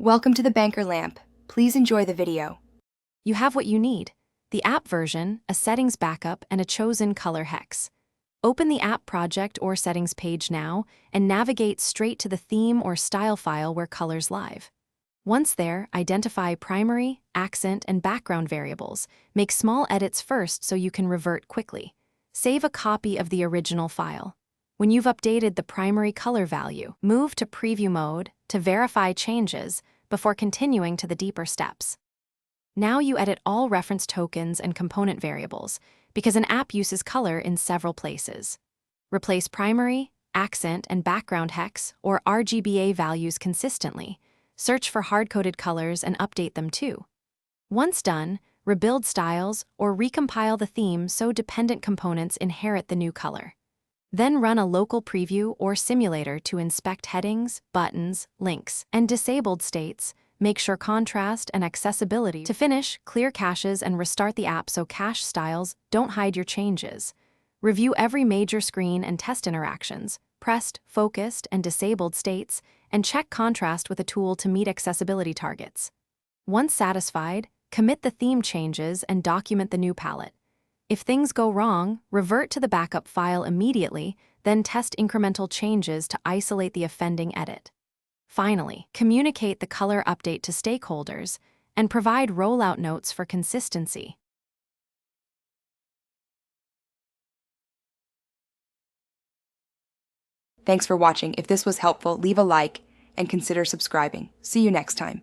Welcome to the Banker Lamp. Please enjoy the video. You have what you need: the app version, a settings backup, and a chosen color hex. Open the app project or settings page now and navigate straight to the theme or style file where colors live. Once there, identify primary, accent, and background variables. Make small edits first so you can revert quickly. Save a copy of the original file. When you've updated the primary color value, move to preview mode to verify changes before continuing to the deeper steps. Now you edit all reference tokens and component variables, because an app uses color in several places. Replace primary, accent, and background hex or RGBA values consistently. Search for hard-coded colors and update them too. Once done, rebuild styles or recompile the theme so dependent components inherit the new color. Then run a local preview or simulator to inspect headings, buttons, links, and disabled states. Make sure contrast and accessibility. To finish, clear caches and restart the app so cache styles don't hide your changes. Review every major screen and test interactions, pressed, focused, and disabled states, and check contrast with a tool to meet accessibility targets. Once satisfied, commit the theme changes and document the new palette. If things go wrong, revert to the backup file immediately, then test incremental changes to isolate the offending edit. Finally, communicate the color update to stakeholders and provide rollout notes for consistency. Thanks for watching. If this was helpful, leave a like and consider subscribing. See you next time.